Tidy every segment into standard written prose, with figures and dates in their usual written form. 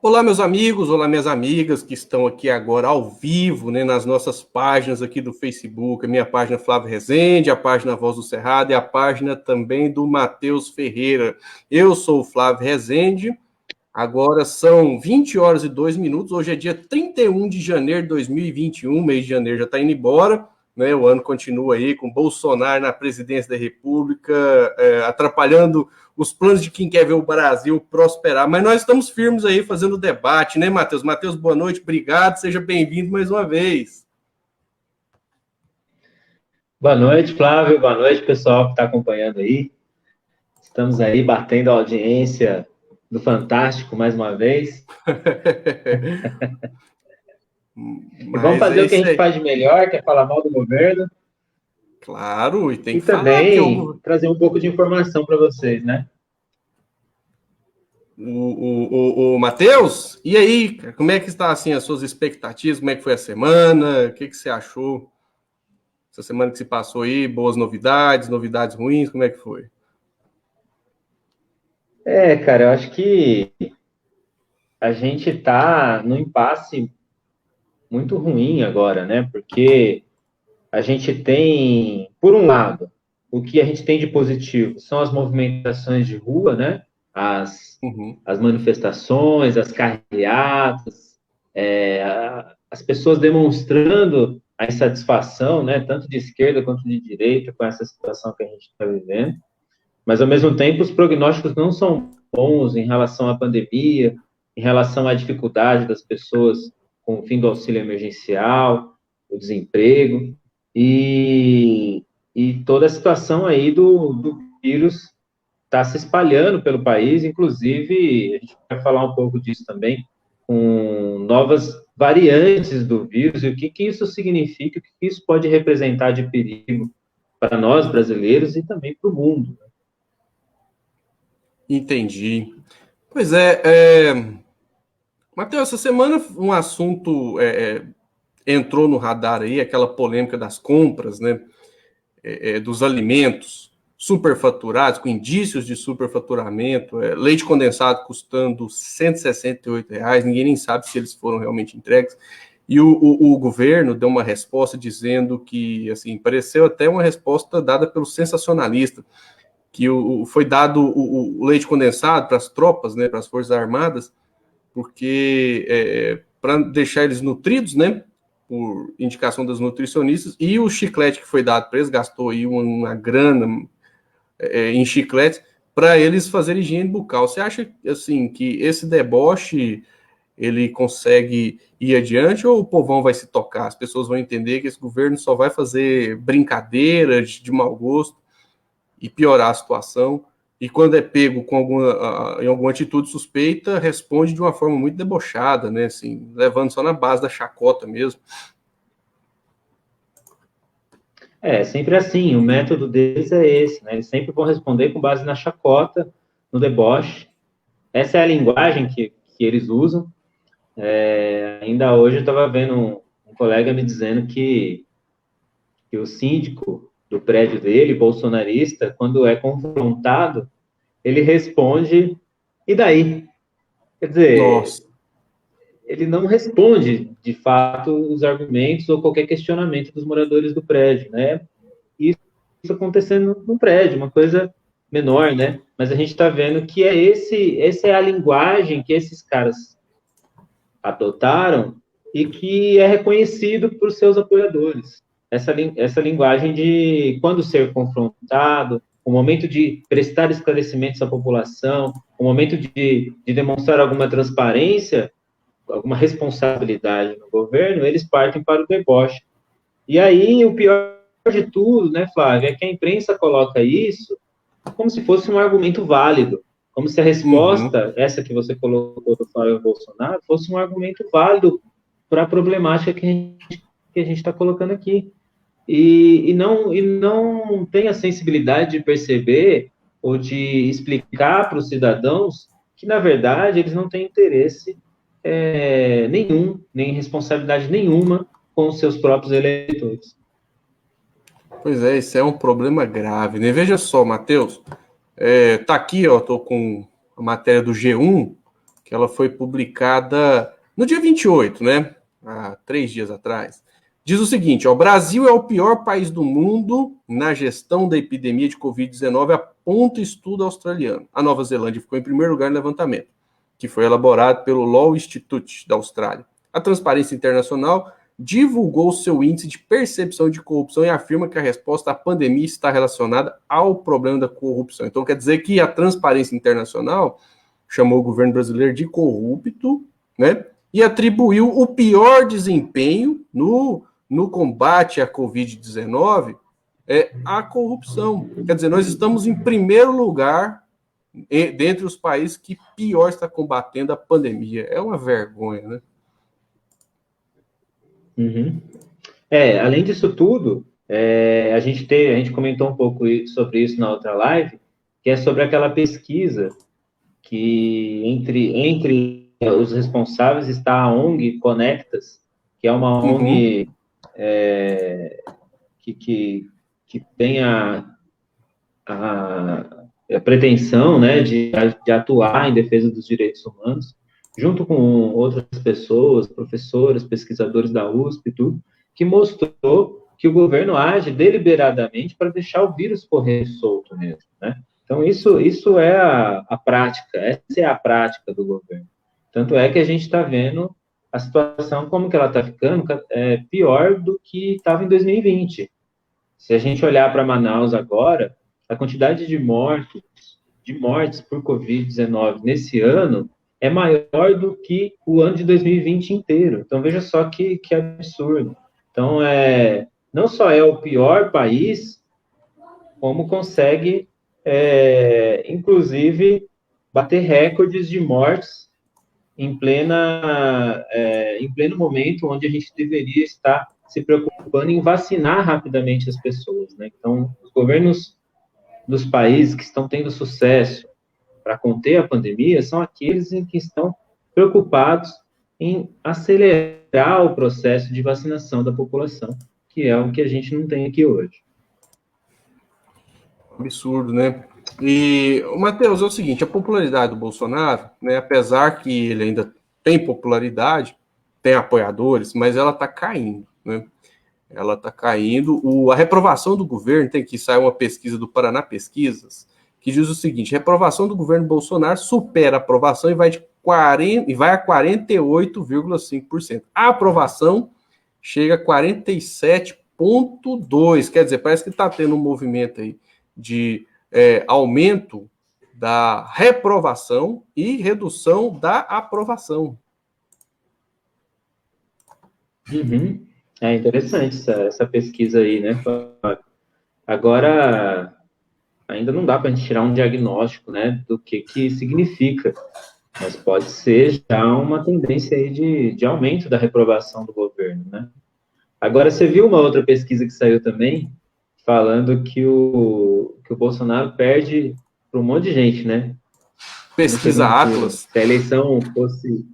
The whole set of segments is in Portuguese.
Olá, meus amigos, olá, minhas amigas que estão aqui agora ao vivo, né, nas nossas páginas aqui do Facebook, a minha página Flávio Rezende, a página Voz do Cerrado e a página também do Matheus Ferreira. Eu sou o Flávio Rezende, agora são 20 horas e 2 minutos, hoje é dia 31 de janeiro de 2021, mês de janeiro já está indo embora, né, o ano continua aí com Bolsonaro na presidência da República, atrapalhando os planos de quem quer ver o Brasil prosperar, mas nós estamos firmes aí fazendo debate, né, Matheus? Matheus, boa noite, obrigado, seja bem-vindo mais uma vez. Boa noite, Flávio, boa noite, pessoal que está acompanhando aí. Estamos aí batendo a audiência do Fantástico mais uma vez. E vamos fazer o que a gente faz de melhor, que é falar mal do governo. Claro, e tem que falar. E também trazer um pouco de informação para vocês, né? O Matheus, e aí, como é que está assim as suas expectativas? Como é que foi a semana? O que você achou? Essa semana que se passou aí, boas novidades, novidades ruins, como é que foi? Cara, eu acho que a gente está num impasse muito ruim agora, né? Porque a gente tem, por um lado, o que a gente tem de positivo são as movimentações de rua, né? As manifestações, as carreatas, as pessoas demonstrando a insatisfação, né? Tanto de esquerda quanto de direita com essa situação que a gente está vivendo. Mas, ao mesmo tempo, os prognósticos não são bons em relação à pandemia, em relação à dificuldade das pessoas com o fim do auxílio emergencial, o desemprego, e toda a situação aí do vírus está se espalhando pelo país, inclusive, a gente vai falar um pouco disso também, com novas variantes do vírus, e o que isso significa, o que isso pode representar de perigo para nós, brasileiros, e também para o mundo. Entendi. Pois Matheus, essa semana um assunto entrou no radar aí, aquela polêmica das compras, né, dos alimentos superfaturados, com indícios de superfaturamento, leite condensado custando R$ 168, ninguém nem sabe se eles foram realmente entregues, e o governo deu uma resposta dizendo que, assim, pareceu até uma resposta dada pelo sensacionalista, que foi dado o leite condensado para as tropas, né, para as Forças Armadas, porque para deixar eles nutridos, né, por indicação dos nutricionistas, e o chiclete que foi dado para eles, gastou aí uma grana em chicletes, para eles fazerem higiene bucal. Você acha, assim, que esse deboche, ele consegue ir adiante, ou o povão vai se tocar? As pessoas vão entender que esse governo só vai fazer brincadeira de mau gosto e piorar a situação, e quando é pego com em alguma atitude suspeita, responde de uma forma muito debochada, né, assim, levando só na base da chacota mesmo. Sempre assim, o método deles é esse, né? Eles sempre vão responder com base na chacota, no deboche. Essa é a linguagem que eles usam. Ainda hoje eu estava vendo um colega me dizendo que o síndico do prédio dele, bolsonarista, quando é confrontado, ele responde, e daí? Quer dizer, Nossa. Ele não responde, de fato, os argumentos ou qualquer questionamento dos moradores do prédio, né? Isso acontecendo no prédio, uma coisa menor, né? Mas a gente está vendo que essa é a linguagem que esses caras adotaram e que é reconhecido por seus apoiadores. Essa linguagem de quando ser confrontado, o momento de prestar esclarecimentos à população, o momento de demonstrar alguma transparência, alguma responsabilidade no governo, eles partem para o deboche. E aí, o pior de tudo, né, Flávia, é que a imprensa coloca isso como se fosse um argumento válido, como se a resposta, essa que você colocou do Flávio Bolsonaro, fosse um argumento válido para a problemática que a gente está colocando aqui. E não tem a sensibilidade de perceber ou de explicar para os cidadãos que, na verdade, eles não têm interesse nenhum, nem responsabilidade nenhuma com os seus próprios eleitores. Pois é, isso é um problema grave, né? Veja só, Matheus, tá aqui, ó, tô com a matéria do G1, que ela foi publicada no dia 28, né? Há 3 dias atrás. Diz o seguinte, ó, o Brasil é o pior país do mundo na gestão da epidemia de Covid-19, aponta estudo australiano. A Nova Zelândia ficou em primeiro lugar no levantamento, que foi elaborado pelo Law Institute da Austrália. A Transparência Internacional divulgou seu índice de percepção de corrupção e afirma que a resposta à pandemia está relacionada ao problema da corrupção. Então, quer dizer que a Transparência Internacional chamou o governo brasileiro de corrupto, né? E atribuiu o pior desempenho no combate à Covid-19 à corrupção. Quer dizer, nós estamos em primeiro lugar dentre os países que pior está combatendo a pandemia. É uma vergonha, né? Uhum. Além disso tudo, a gente comentou um pouco sobre isso na outra live, que é sobre aquela pesquisa que entre os responsáveis está a ONG Conectas, que é uma ONG que tem a pretensão, né, de atuar em defesa dos direitos humanos, junto com outras pessoas, professores, pesquisadores da USP e tudo, que mostrou que o governo age deliberadamente para deixar o vírus correr solto mesmo, né? Então, isso é a prática, essa é a prática do governo. Tanto é que a gente está vendo a situação, como que ela está ficando, pior do que estava em 2020. Se a gente olhar para Manaus agora, a quantidade de mortes por Covid-19 nesse ano é maior do que o ano de 2020 inteiro. Então, veja só que absurdo. Então, não só é o pior país, como consegue, inclusive, bater recordes de mortes em pleno momento onde a gente deveria estar se preocupando em vacinar rapidamente as pessoas, né? Então, os governos dos países que estão tendo sucesso para conter a pandemia são aqueles em que estão preocupados em acelerar o processo de vacinação da população, que é o que a gente não tem aqui hoje. Absurdo, né? E, Matheus, é o seguinte, a popularidade do Bolsonaro, né, apesar que ele ainda tem popularidade, tem apoiadores, mas ela está caindo, né? Ela está caindo. A reprovação do governo, tem que sair uma pesquisa do Paraná Pesquisas, que diz o seguinte, a reprovação do governo Bolsonaro supera a aprovação e vai a 48,5%. A aprovação chega a 47,2%. Quer dizer, parece que está tendo um movimento aí de aumento da reprovação e redução da aprovação. Uhum. É interessante essa pesquisa aí, né? Agora, ainda não dá para a gente tirar um diagnóstico, né, do que significa, mas pode ser já uma tendência aí de aumento da reprovação do governo, né? Agora, você viu uma outra pesquisa que saiu também, falando que o Bolsonaro perde para um monte de gente, né? Pesquisa Atlas. Se a eleição fosse...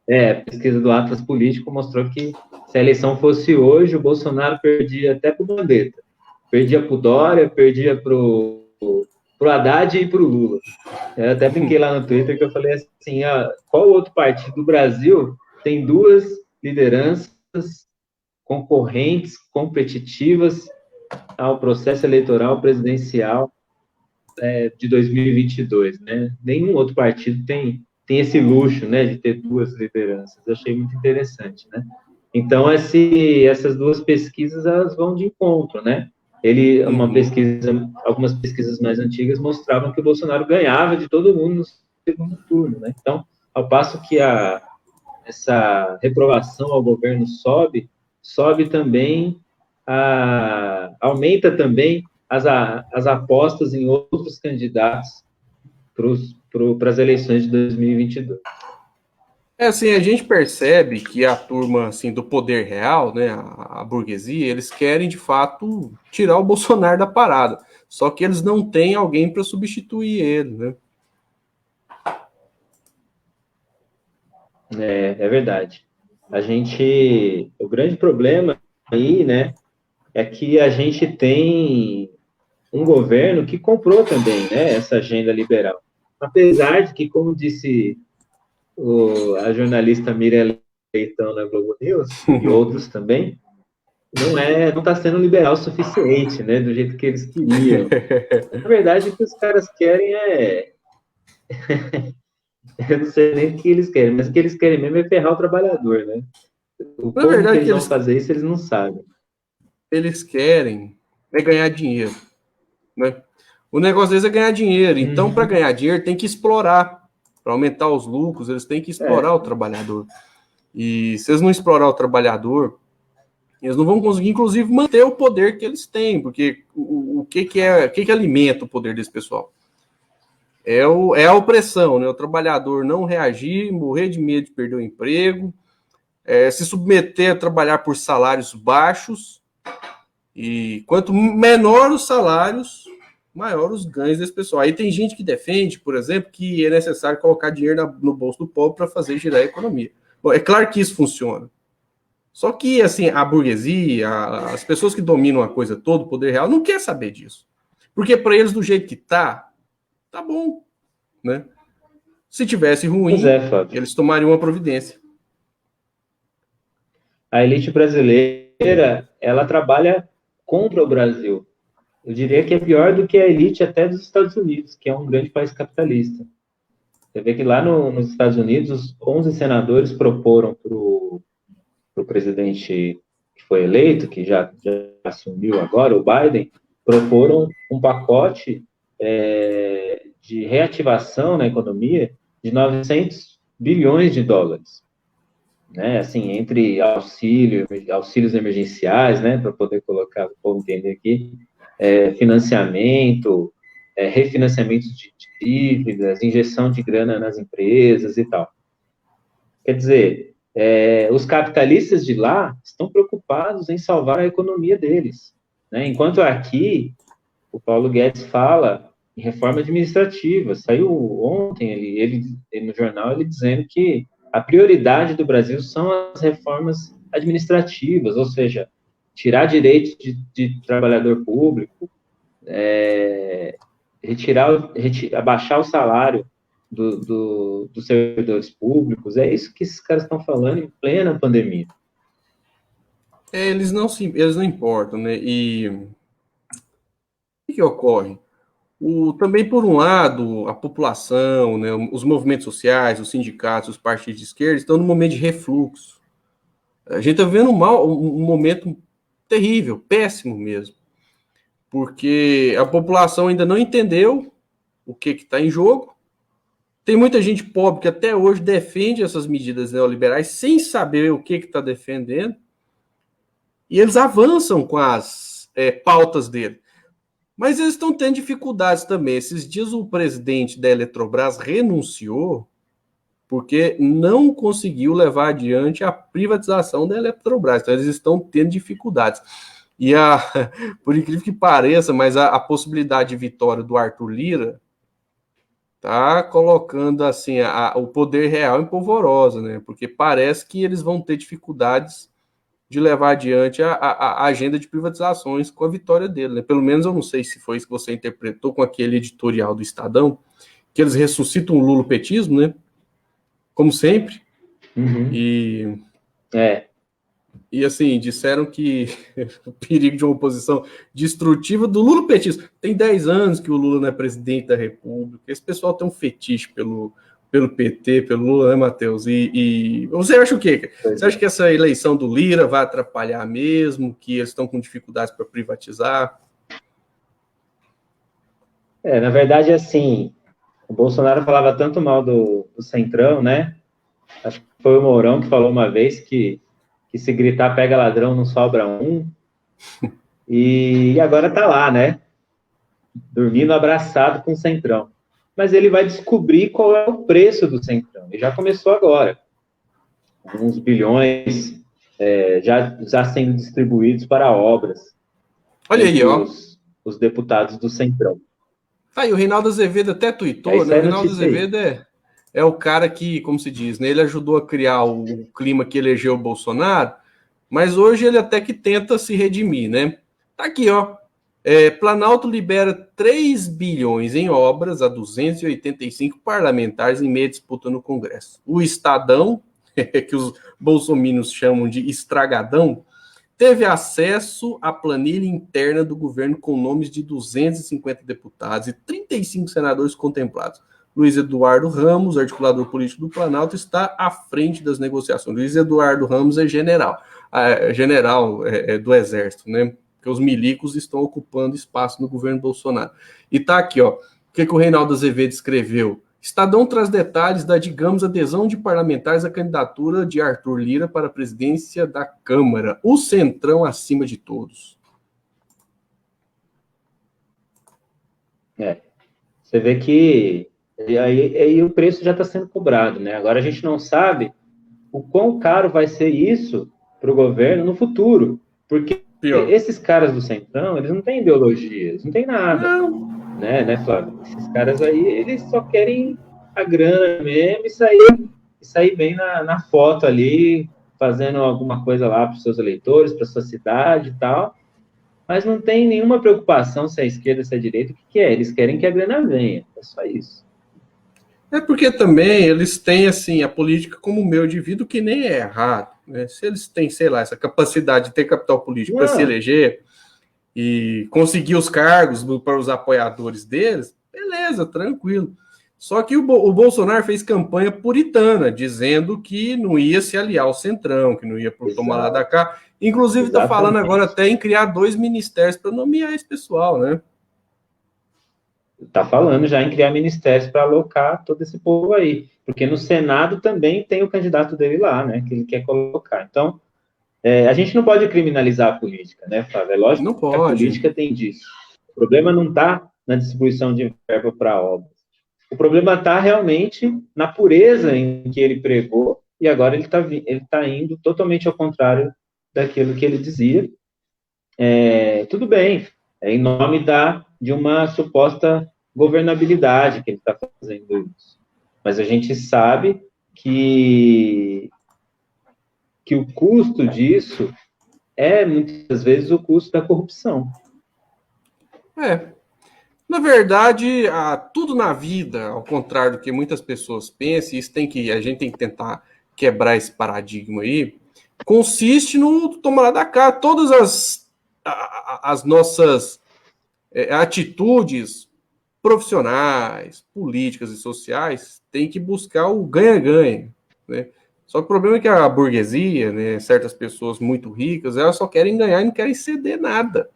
a pesquisa do Atlas Político mostrou que se a eleição fosse hoje, o Bolsonaro perdia até para o Mandetta. Perdia para o Dória, perdia para o Haddad e para o Lula. Eu até brinquei lá no Twitter que eu falei assim, qual outro partido do Brasil tem duas lideranças concorrentes, competitivas ao processo eleitoral presidencial de 2022, né? Nenhum outro partido tem esse luxo, né, de ter duas lideranças. Eu achei muito interessante, né? Então, essas duas pesquisas, elas vão de encontro, né? Algumas pesquisas mais antigas mostravam que o Bolsonaro ganhava de todo mundo no segundo turno, né? Então, ao passo que essa reprovação ao governo sobe também, aumenta também as apostas em outros candidatos para as eleições de 2022. Assim, a gente percebe que a turma, assim, do poder real, né, a burguesia, eles querem, de fato, tirar o Bolsonaro da parada. Só que eles não têm alguém para substituir ele, né? É verdade. O grande problema aí, né, é que a gente tem um governo que comprou também, né, essa agenda liberal. Apesar de que, como disse a jornalista Miriam Leitão na Globo News, e outros também, não está sendo liberal o suficiente, né, do jeito que eles queriam. Na verdade, o que os caras querem eu não sei nem o que eles querem, mas o que eles querem mesmo é ferrar o trabalhador, né? Na Como que verdade, eles vão fazer isso, eles não sabem. eles querem ganhar dinheiro, né? O negócio deles é ganhar dinheiro. Então, para ganhar dinheiro, tem que explorar. Para aumentar os lucros, eles têm que explorar o trabalhador. E se eles não explorar o trabalhador, eles não vão conseguir, inclusive, manter o poder que eles têm. Porque o que alimenta o poder desse pessoal? É a opressão, né? O trabalhador não reagir, morrer de medo de perder o emprego, se submeter a trabalhar por salários baixos. E quanto menor os salários, maior os ganhos desse pessoal. Aí tem gente que defende, por exemplo, que é necessário colocar dinheiro no bolso do pobre para fazer girar a economia. Bom, é claro que isso funciona. Só que, assim, a burguesia, as pessoas que dominam a coisa toda, o poder real, não quer saber disso. Porque para eles, do jeito que tá bom, né? Se tivesse ruim, eles tomariam uma providência. A elite brasileira, ela trabalha contra o Brasil. Eu diria que é pior do que a elite até dos Estados Unidos, que é um grande país capitalista. Você vê que lá nos Estados Unidos, os 11 senadores proporam para o presidente que foi eleito, que já assumiu agora, o Biden, proporam um pacote de reativação na economia de 900 bilhões de dólares. Né, assim, entre auxílios emergenciais, né, para poder colocar, o povo entender aqui, financiamento, refinanciamento de dívidas, injeção de grana nas empresas e tal. Quer dizer, os capitalistas de lá estão preocupados em salvar a economia deles, né? Enquanto aqui, o Paulo Guedes fala em reforma administrativa. Saiu ontem ele no jornal ele dizendo que a prioridade do Brasil são as reformas administrativas, ou seja, tirar direitos de trabalhador público, abaixar o salário dos servidores públicos. É isso que esses caras estão falando em plena pandemia. Eles não importam, né? E o que ocorre? Também, por um lado, a população, né, os movimentos sociais, os sindicatos, os partidos de esquerda estão num momento de refluxo. A gente está vivendo um momento terrível, péssimo mesmo, porque a população ainda não entendeu o que está em jogo. Tem muita gente pobre que até hoje defende essas medidas neoliberais sem saber o que está defendendo, e eles avançam com as pautas dele. Mas eles estão tendo dificuldades também. Esses dias o presidente da Eletrobras renunciou porque não conseguiu levar adiante a privatização da Eletrobras. Então eles estão tendo dificuldades. E por incrível que pareça, mas a possibilidade de vitória do Arthur Lira está colocando assim o poder real em polvorosa, né? Porque parece que eles vão ter dificuldades de levar adiante a agenda de privatizações com a vitória dele, né? Pelo menos eu não sei se foi isso que você interpretou com aquele editorial do Estadão, que eles ressuscitam o lulopetismo, né? Como sempre. Uhum. E assim, disseram que o perigo de uma oposição destrutiva do lulopetismo. Tem 10 anos que o Lula não é presidente da República. Esse pessoal tem um fetiche pelo PT, pelo Lula, né, Matheus? E você acha o quê? Você acha que essa eleição do Lira vai atrapalhar mesmo? Que eles estão com dificuldades para privatizar? Na verdade, assim, o Bolsonaro falava tanto mal do Centrão, né? Acho que foi o Mourão que falou uma vez que se gritar pega ladrão não sobra um. E agora tá lá, né? Dormindo abraçado com o Centrão. Mas ele vai descobrir qual é o preço do Centrão. E já começou agora. Uns bilhões já sendo distribuídos para obras. Olha aí, ó. Os deputados do Centrão. Tá aí, o Reinaldo Azevedo até tuitou, né? O Reinaldo Azevedo é o cara que, como se diz, né? Ele ajudou a criar o clima que elegeu o Bolsonaro, mas hoje ele até que tenta se redimir, né? Tá aqui, ó. Planalto libera 3 bilhões em obras a 285 parlamentares em meia disputa no Congresso. O Estadão, que os bolsominions chamam de estragadão, teve acesso à planilha interna do governo com nomes de 250 deputados e 35 senadores contemplados. Luiz Eduardo Ramos, articulador político do Planalto, está à frente das negociações. Luiz Eduardo Ramos é general do Exército, né? Porque os milicos estão ocupando espaço no governo Bolsonaro. E tá aqui, ó, o que o Reinaldo Azevedo escreveu. Estadão traz detalhes da, digamos, adesão de parlamentares à candidatura de Arthur Lira para a presidência da Câmara. O centrão acima de todos. Você vê que aí o preço já está sendo cobrado, né? Agora a gente não sabe o quão caro vai ser isso para o governo no futuro, porque esses caras do Centrão, eles não têm ideologia, eles não têm nada, né, Flávio? Esses caras aí, eles só querem a grana mesmo e sair bem na foto ali, fazendo alguma coisa lá para os seus eleitores, para a sua cidade e tal, mas não tem nenhuma preocupação se é esquerda, se é direita, o que é? Eles querem que a grana venha, é só isso. É porque também eles têm, assim, a política como meio de vida, que nem é errado, né? Se eles têm, sei lá, essa capacidade de ter capital político para se eleger e conseguir os cargos para os apoiadores deles, beleza, tranquilo. Só que o Bolsonaro fez campanha puritana, dizendo que não ia se aliar ao Centrão, que não ia tomar lá da cá. Inclusive está falando agora até em criar 2 ministérios para nomear esse pessoal, né? Está falando já em criar ministérios para alocar todo esse povo aí, porque no Senado também tem o candidato dele lá, né, que ele quer colocar. Então, a gente não pode criminalizar a política, né, Flávio? É lógico não que pode. A política tem disso. O problema não está na distribuição de verba para obras. O problema está realmente na pureza em que ele pregou, e agora ele tá indo totalmente ao contrário daquilo que ele dizia. Tudo bem, em nome de uma suposta governabilidade que ele está fazendo isso. Mas a gente sabe que o custo disso é, muitas vezes, o custo da corrupção. Na verdade, tudo na vida, ao contrário do que muitas pessoas pensam, a gente tem que tentar quebrar esse paradigma aí, consiste no tomar lá da cá. Todas as nossas atitudes profissionais, políticas e sociais têm que buscar o ganha-ganha, né? Só que o problema é que a burguesia, né, certas pessoas muito ricas, elas só querem ganhar e não querem ceder nada.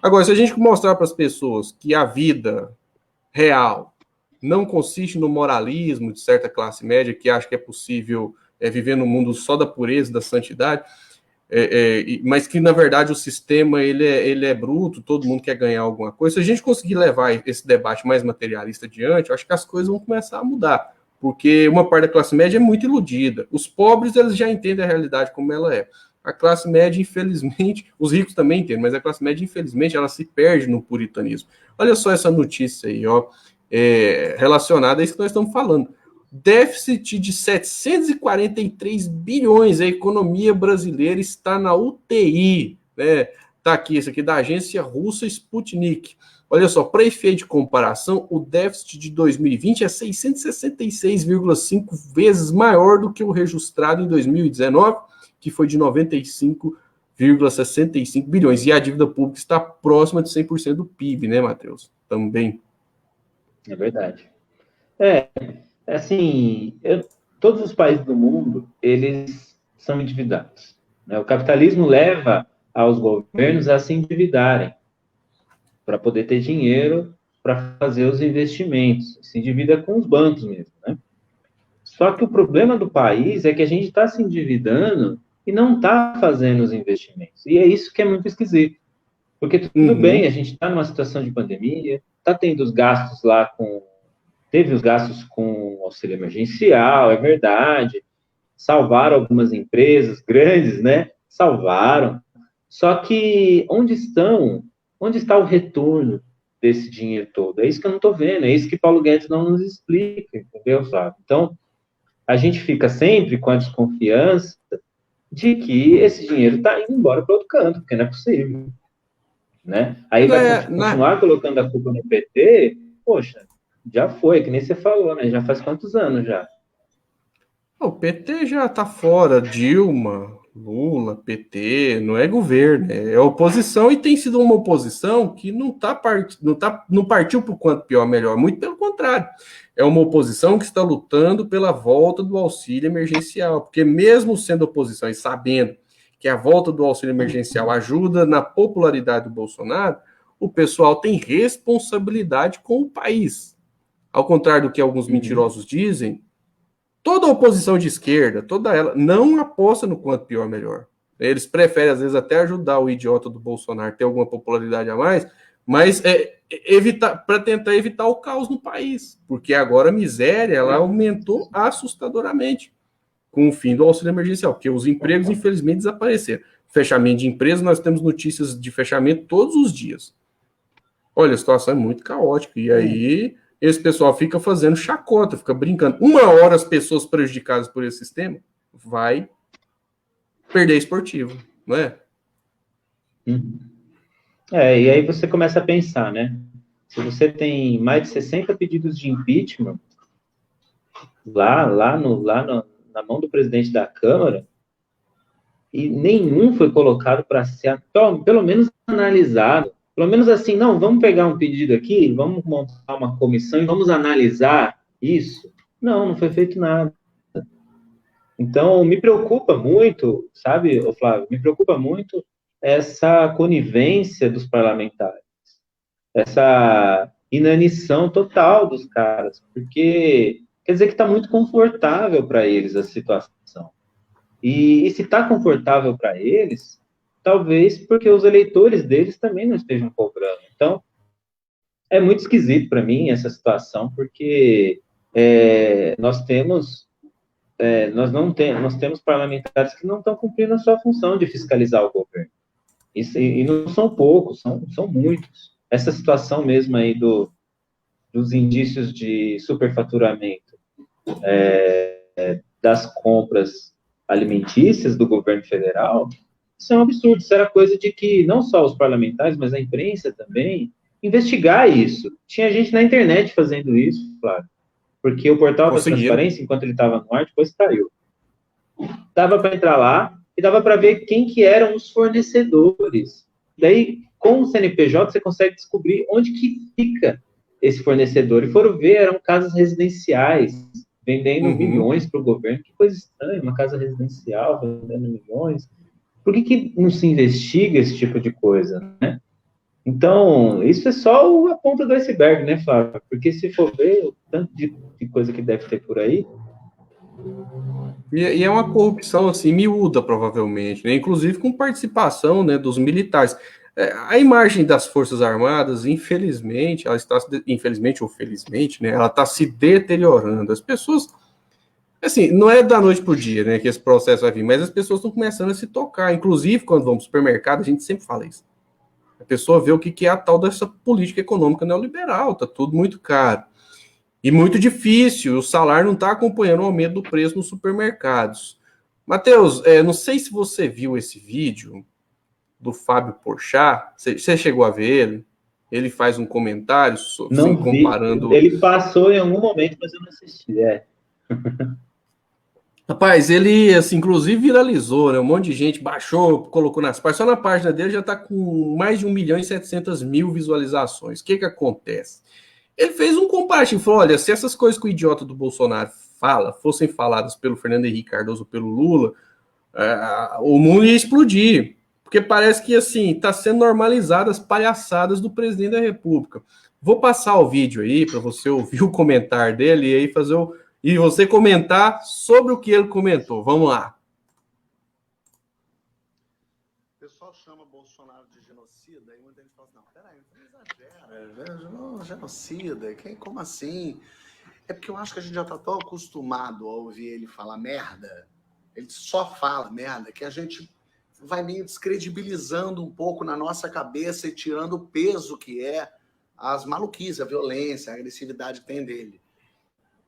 Agora, se a gente mostrar para as pessoas que a vida real não consiste no moralismo de certa classe média que acha que é possível viver num mundo só da pureza, da santidade, mas que, na verdade, o sistema ele é bruto, todo mundo quer ganhar alguma coisa. Se a gente conseguir levar esse debate mais materialista adiante, eu acho que as coisas vão começar a mudar, porque uma parte da classe média é muito iludida. Os pobres, eles já entendem a realidade como ela é. A classe média, infelizmente, os ricos também entendem, mas a classe média, infelizmente, ela se perde no puritanismo. Olha só essa notícia aí, ó, relacionada a isso que nós estamos falando. Déficit de 743 bilhões, a economia brasileira está na UTI, né? Tá aqui, isso aqui da agência russa Sputnik. Olha só, para efeito de comparação, o déficit de 2020 é 666,5 vezes maior do que o registrado em 2019, que foi de 95,65 bilhões. E a dívida pública está próxima de 100% do PIB, né, Matheus? Também. É verdade. Assim, todos os países do mundo, eles são endividados, né? O capitalismo leva aos governos a se endividarem para poder ter dinheiro para fazer os investimentos. Se endivida com os bancos mesmo, né? Só que o problema do país é que a gente está se endividando e não está fazendo os investimentos. E é isso que é muito esquisito. Porque tudo bem, a gente está numa situação de pandemia, está tendo os gastos lá teve os gastos com auxílio emergencial, é verdade. Salvaram algumas empresas grandes, né? Salvaram. Só que onde está o retorno desse dinheiro todo? É isso que eu não estou vendo, é isso que Paulo Guedes não nos explica, entendeu, Flávio? Então, a gente fica sempre com a desconfiança de que esse dinheiro está indo embora para outro canto, porque não é possível. né? Aí vai continuar colocando a culpa no PT, poxa, já foi, que nem você falou, né? Já faz quantos anos já? O PT já está fora, Dilma, Lula, PT, não é governo, é oposição e tem sido uma oposição que não partiu para o quanto pior, melhor, muito pelo contrário. É uma oposição que está lutando pela volta do auxílio emergencial, porque mesmo sendo oposição e sabendo que a volta do auxílio emergencial ajuda na popularidade do Bolsonaro, o pessoal tem responsabilidade com o país. Ao contrário do que alguns mentirosos dizem, toda a oposição de esquerda, toda ela, não aposta no quanto pior, melhor. Eles preferem, às vezes, até ajudar o idiota do Bolsonaro a ter alguma popularidade a mais, mas para tentar evitar o caos no país. Porque agora a miséria ela aumentou assustadoramente com o fim do auxílio emergencial, porque os empregos, infelizmente, desapareceram. Fechamento de empresas, nós temos notícias de fechamento todos os dias. Olha, a situação é muito caótica. E aí, esse pessoal fica fazendo chacota, fica brincando. Uma hora as pessoas prejudicadas por esse sistema vai perder esportivo, não é? E aí você começa a pensar, né? Se você tem mais de 60 pedidos de impeachment na mão do presidente da Câmara, e nenhum foi colocado para ser, pelo menos, analisado. Pelo menos assim, não, vamos pegar um pedido aqui, vamos montar uma comissão e vamos analisar isso. Não foi feito nada. Então, me preocupa muito, sabe, Flávio, me preocupa muito essa conivência dos parlamentares, essa inanição total dos caras, porque quer dizer que está muito confortável para eles a situação. E se está confortável para eles, talvez porque os eleitores deles também não estejam cobrando. Então, é muito esquisito para mim essa situação, porque nós temos parlamentares que não estão cumprindo a sua função de fiscalizar o governo. E não são poucos, são muitos. Essa situação mesmo aí dos indícios de superfaturamento das compras alimentícias do governo federal, isso é um absurdo. Isso era coisa de que não só os parlamentares, mas a imprensa também, investigar isso. Tinha gente na internet fazendo isso, claro, porque o portal da transparência, enquanto ele estava no ar, depois caiu. Dava para entrar lá e dava para ver quem que eram os fornecedores. Daí, com o CNPJ, você consegue descobrir onde que fica esse fornecedor. E foram ver, eram casas residenciais, vendendo milhões para o governo. Que coisa estranha, uma casa residencial vendendo milhões. Por que não se investiga esse tipo de coisa, né? Então, isso é só a ponta do iceberg, né, Flávio? Porque se for ver o tanto de coisa que deve ter por aí. E é uma corrupção, assim, miúda, provavelmente, né? Inclusive com participação, né, dos militares. A imagem das Forças Armadas, infelizmente, ela está, infelizmente ou felizmente, né, ela está se deteriorando. As pessoas, assim, não é da noite para o dia, né, que esse processo vai vir, mas as pessoas estão começando a se tocar. Inclusive, quando vamos para o supermercado, a gente sempre fala isso. A pessoa vê o que é a tal dessa política econômica neoliberal, tá tudo muito caro. E muito difícil, o salário não está acompanhando o aumento do preço nos supermercados. Matheus, não sei se você viu esse vídeo do Fábio Porchat, você chegou a ver ele? Ele faz um comentário não assim, comparando... Ele passou em algum momento, mas eu não assisti, Rapaz, ele, assim, inclusive viralizou, né? Um monte de gente baixou, colocou nas páginas. Só na página dele já está com mais de 1.700.000 visualizações. O que acontece? Ele fez um comparativo, falou, olha, se essas coisas que o idiota do Bolsonaro fala fossem faladas pelo Fernando Henrique Cardoso ou pelo Lula, o mundo ia explodir. Porque parece que, assim, está sendo normalizadas as palhaçadas do presidente da República. Vou passar o vídeo aí para você ouvir o comentário dele e aí e você comentar sobre o que ele comentou. Vamos lá. O pessoal chama Bolsonaro de genocida, e muita gente fala assim, não, peraí, não exagera, genocida, como assim? É porque eu acho que a gente já está tão acostumado a ouvir ele falar merda, ele só fala merda, que a gente vai meio descredibilizando um pouco na nossa cabeça e tirando o peso que é as maluquices, a violência, a agressividade que tem dele.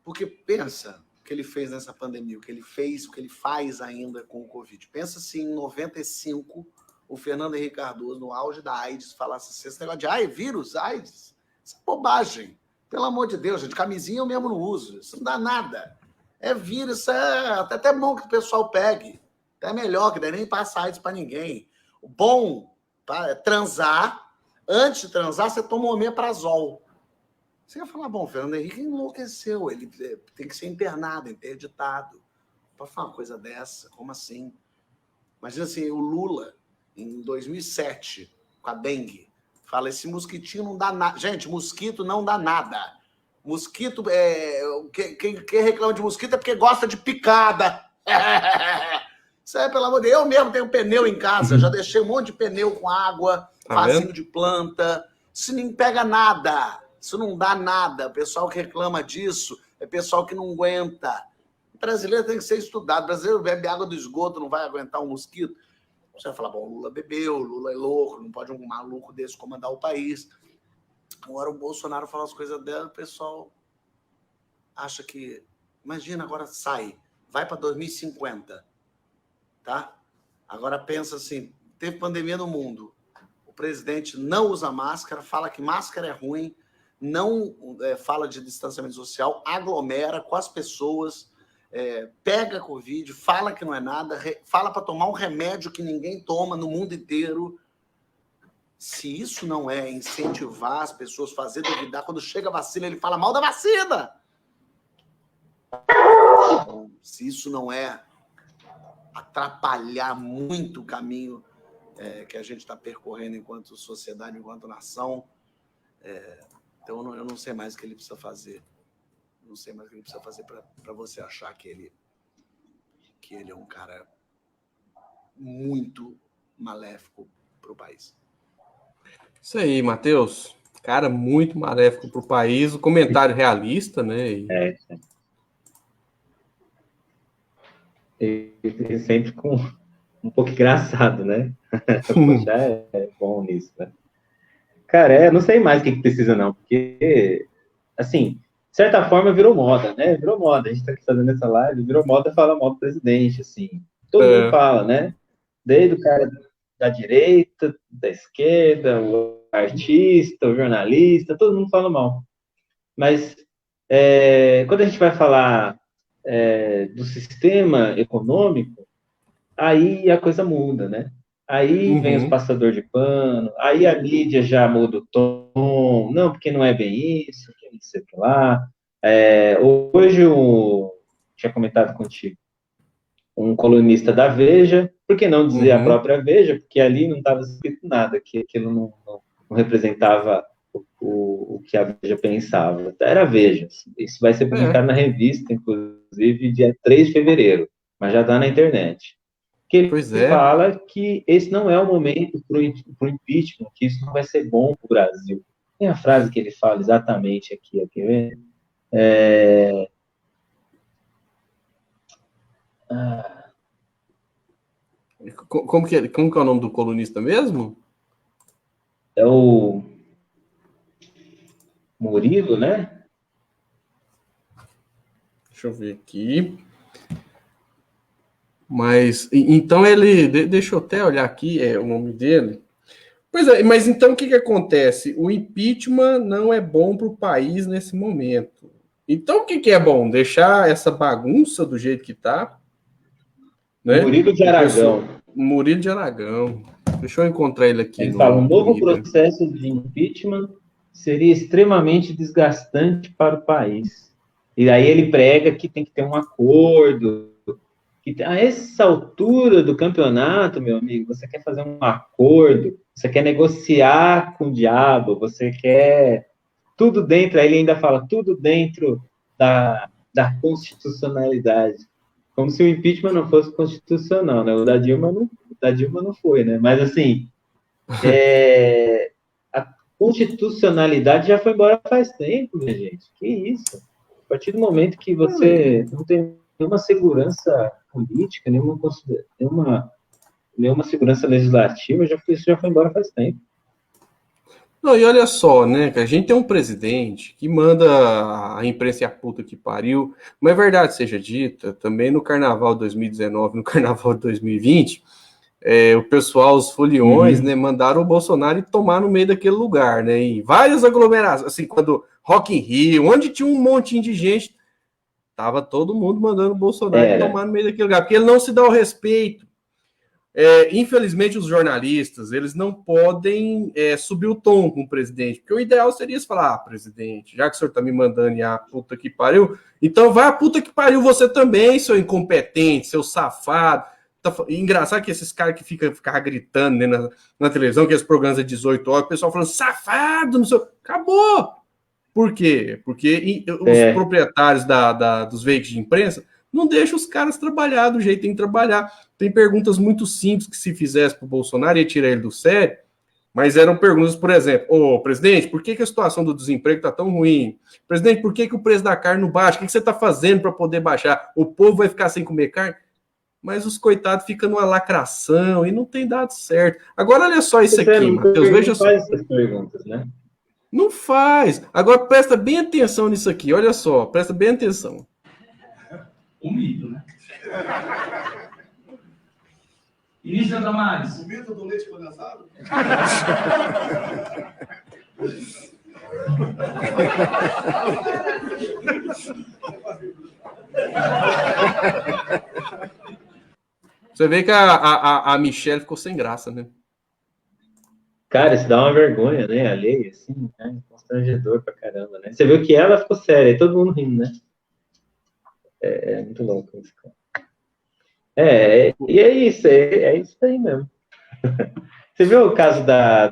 Porque pensa o que ele fez nessa pandemia, o que ele faz ainda com o Covid. Pensa se em 95 o Fernando Henrique Cardoso, no auge da AIDS, falasse assim, esse negócio de vírus, AIDS, isso é bobagem. Pelo amor de Deus, gente, camisinha eu mesmo não uso. Isso não dá nada. É vírus, isso é até bom que o pessoal pegue. Até melhor, que daí nem passar AIDS para ninguém. O bom é transar. Antes de transar, você toma omeprazol. Você ia falar, bom, o Fernando Henrique enlouqueceu. Ele tem que ser internado, interditado. Para falar uma coisa dessa, como assim? Imagina assim, o Lula, em 2007, com a dengue, fala, esse mosquitinho não dá nada. Gente, mosquito não dá nada. Mosquito, quem reclama de mosquito é porque gosta de picada. Isso é, pelo amor de Deus. Eu mesmo tenho pneu em casa, já deixei um monte de pneu com água, vasinho de planta. Isso nem pega nada. Isso não dá nada. O pessoal que reclama disso é pessoal que não aguenta. O brasileiro tem que ser estudado. O brasileiro bebe água do esgoto, não vai aguentar um mosquito. Você vai falar, bom, Lula bebeu, Lula é louco, não pode um maluco desse comandar o país. Agora o Bolsonaro fala as coisas dela, o pessoal acha que... Imagina, agora sai, vai para 2050, tá? Agora pensa assim, teve pandemia no mundo, o presidente não usa máscara, fala que máscara é ruim, não fala de distanciamento social, aglomera com as pessoas... pega Covid, fala que não é nada, fala para tomar um remédio que ninguém toma no mundo inteiro. Se isso não é incentivar as pessoas a fazer duvidar, quando chega a vacina, ele fala mal da vacina. Então, se isso não é atrapalhar muito o caminho que a gente está percorrendo enquanto sociedade, enquanto nação, então eu não sei mais o que ele precisa fazer. Não sei mais o que ele precisa fazer para você achar que ele é um cara muito maléfico para o país. Isso aí, Matheus. Cara, muito maléfico para o país. O comentário realista, né? E sempre com um pouco engraçado, né? Poxa, é bom nisso, né? Cara, não sei mais o que precisa, não. Porque, assim... de certa forma, virou moda, né? Virou moda. A gente está aqui fazendo essa live, virou moda falar mal do presidente, assim. Todo mundo fala, né? Desde o cara da direita, da esquerda, o artista, o jornalista, todo mundo fala mal. Mas quando a gente vai falar do sistema econômico, aí a coisa muda, né? Aí vem os passadores de pano, aí a mídia já muda o tom, não, porque não é bem isso, que não sei o que lá. Hoje, tinha comentado contigo, um colunista da Veja, por que não dizer a própria Veja, porque ali não estava escrito nada, que aquilo não representava o que a Veja pensava. Era a Veja, isso vai ser publicado na revista, inclusive, dia 3 de fevereiro, mas já está na internet. Que ele fala que esse não é o momento para o impeachment, que isso não vai ser bom para o Brasil. Tem a frase que ele fala exatamente aqui, quer ver? Como que é o nome do colunista mesmo? É o Murilo, né? Deixa eu ver aqui. Mas, então ele... Deixa eu até olhar aqui, o nome dele. Pois é, mas então o que acontece? O impeachment não é bom para o país nesse momento. Então o que é bom? Deixar essa bagunça do jeito que está? Né? Murilo de Aragão. Murilo de Aragão. Deixa eu encontrar ele aqui. Ele fala, um novo processo de impeachment seria extremamente desgastante para o país. E aí ele prega que tem que ter um acordo. Que a essa altura do campeonato, meu amigo, você quer fazer um acordo, você quer negociar com o diabo, você quer tudo dentro, aí ele ainda fala, tudo dentro da constitucionalidade. Como se o impeachment não fosse constitucional, né? O da Dilma não foi, né? Mas, assim, a constitucionalidade já foi embora faz tempo, minha gente. Que isso? A partir do momento que você não tem nenhuma segurança política, nenhuma segurança legislativa, isso já foi embora faz tempo. Não, e olha só, né, que a gente tem um presidente que manda a imprensa e a puta que pariu, mas é verdade seja dita, também no Carnaval de 2019, no Carnaval de 2020, o pessoal, os foliões, né, mandaram o Bolsonaro tomar no meio daquele lugar, né, em várias aglomerações, assim, quando Rock in Rio, onde tinha um montinho de gente, tava todo mundo mandando o Bolsonaro tomar no meio daquele lugar, porque ele não se dá o respeito. Infelizmente, os jornalistas, eles não podem subir o tom com o presidente, porque o ideal seria falar, presidente, já que o senhor tá me mandando ir a puta que pariu, então vai a puta que pariu você também, seu incompetente, seu safado. Engraçado que esses caras que ficam gritando, né, na televisão, que esses programas de 18 horas, o pessoal falando, safado, não sei, acabou. Por quê? Porque os proprietários dos veículos de imprensa não deixam os caras trabalhar do jeito que tem que trabalhar. Tem perguntas muito simples que, se fizesse para o Bolsonaro, ia tirar ele do sério, mas eram perguntas, por exemplo, presidente, por que a situação do desemprego está tão ruim? Presidente, por que o preço da carne não baixa? O que você está fazendo para poder baixar? O povo vai ficar sem comer carne? Mas os coitados ficam numa lacração e não tem dado certo. Agora, olha só isso aqui, Matheus, veja só. Faz essas perguntas, né? Não faz. Agora, presta bem atenção nisso aqui, olha só, presta bem atenção. Um mito, né? Início da Damares. O mito do leite condensado? Você vê que a Michelle ficou sem graça, né? Cara, isso dá uma vergonha, né? Alheia, assim, né? Constrangedor pra caramba, né? Você viu que ela ficou séria, e todo mundo rindo, né? É muito louco isso, cara. E é isso aí mesmo. Você viu o caso da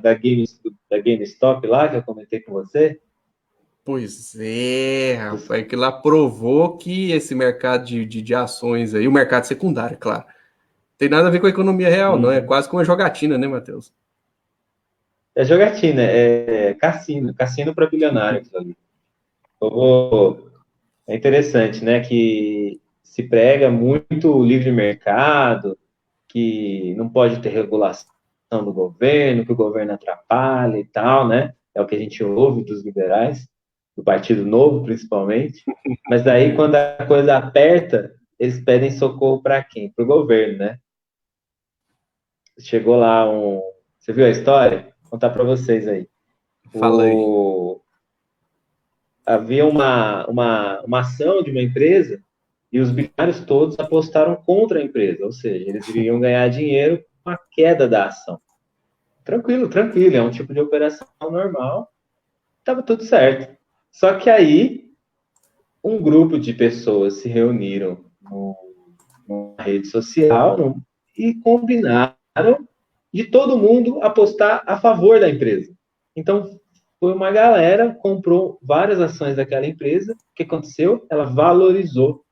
GameStop lá, que eu comentei com você? Pois é, rapaz, que lá provou que esse mercado de ações aí, o mercado secundário, claro, tem nada a ver com a economia real, não, é quase como uma jogatina, né, Matheus? É jogatina, é cassino para bilionário. É interessante, né, que se prega muito livre mercado, que não pode ter regulação do governo, que o governo atrapalha e tal, né? É o que a gente ouve dos liberais, do Partido Novo, principalmente. Mas daí, quando a coisa aperta, eles pedem socorro para quem? Para o governo, né? Chegou lá Você viu a história? Vou contar para vocês aí. Fala aí. Havia uma ação de uma empresa e os bilionários todos apostaram contra a empresa, ou seja, eles iriam ganhar dinheiro com a queda da ação. Tranquilo, é um tipo de operação normal, estava tudo certo. Só que aí, um grupo de pessoas se reuniram numa rede social e combinaram de todo mundo apostar a favor da empresa. Então, foi uma galera, comprou várias ações daquela empresa. O que aconteceu? Ela valorizou.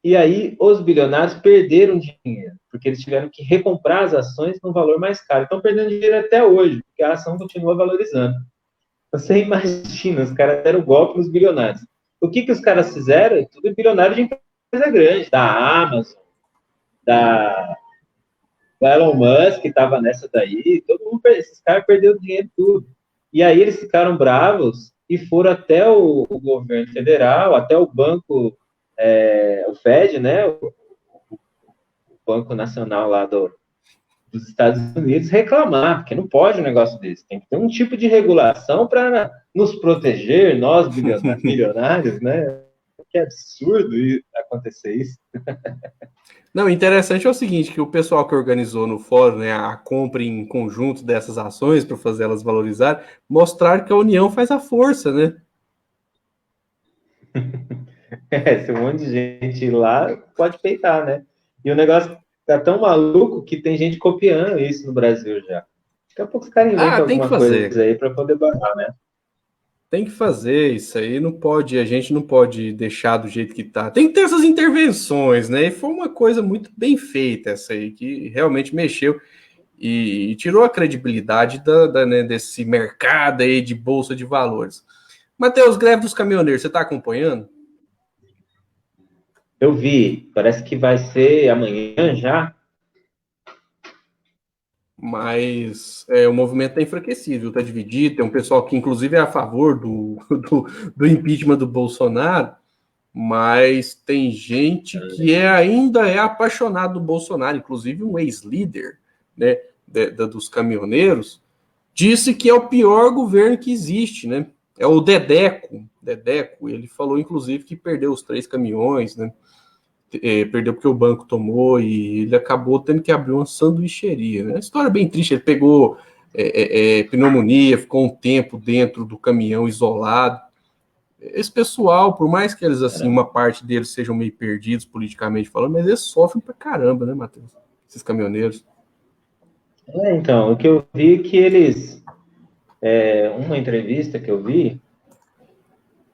E aí, os bilionários perderam dinheiro, porque eles tiveram que recomprar as ações num valor mais caro. Estão perdendo dinheiro até hoje, porque a ação continua valorizando. Você imagina, os caras deram golpe nos bilionários. O que os caras fizeram? Tudo bilionário de empresa grande, da Amazon, da Elon Musk, que estava nessa daí. Esses caras perderam dinheiro tudo. E aí eles ficaram bravos e foram até o governo federal, até o banco, o Fed, né, o Banco Nacional lá dos Estados Unidos, reclamar, porque não pode um negócio desse. Tem que ter um tipo de regulação para nos proteger, nós bilionários, né? Que absurdo acontecer isso. Não, interessante é o seguinte, que o pessoal que organizou no fórum, né, a compra em conjunto dessas ações para fazer elas valorizar, mostrar que a união faz a força, né? Se um monte de gente ir lá, pode peitar, né? E o negócio tá tão maluco que tem gente copiando isso no Brasil já. Daqui a pouco os caras inventam alguma coisa aí para poder barrar, né? Tem que fazer isso aí, não pode, a gente não pode deixar do jeito que tá. Tem que ter essas intervenções, né? E foi uma coisa muito bem feita essa aí, que realmente mexeu e tirou a credibilidade né, desse mercado aí de bolsa de valores. Matheus, greve dos caminhoneiros, você está acompanhando? Eu vi, parece que vai ser amanhã já. Mas o movimento está enfraquecido, está dividido. Tem um pessoal que, inclusive, é a favor do impeachment do Bolsonaro, mas tem gente que ainda é apaixonado do Bolsonaro, inclusive um ex-líder né, dos caminhoneiros, disse que é o pior governo que existe, né? É o Dedeco, ele falou, inclusive, que perdeu os 3 caminhões, né? Perdeu porque o banco tomou e ele acabou tendo que abrir uma sanduicheria, né? Uma história bem triste, ele pegou pneumonia, ficou um tempo dentro do caminhão isolado. Esse pessoal, por mais que eles, assim, uma parte deles sejam meio perdidos politicamente falando, mas eles sofrem pra caramba, né, Matheus? Esses caminhoneiros. Então, o que eu vi é que eles... uma entrevista que eu vi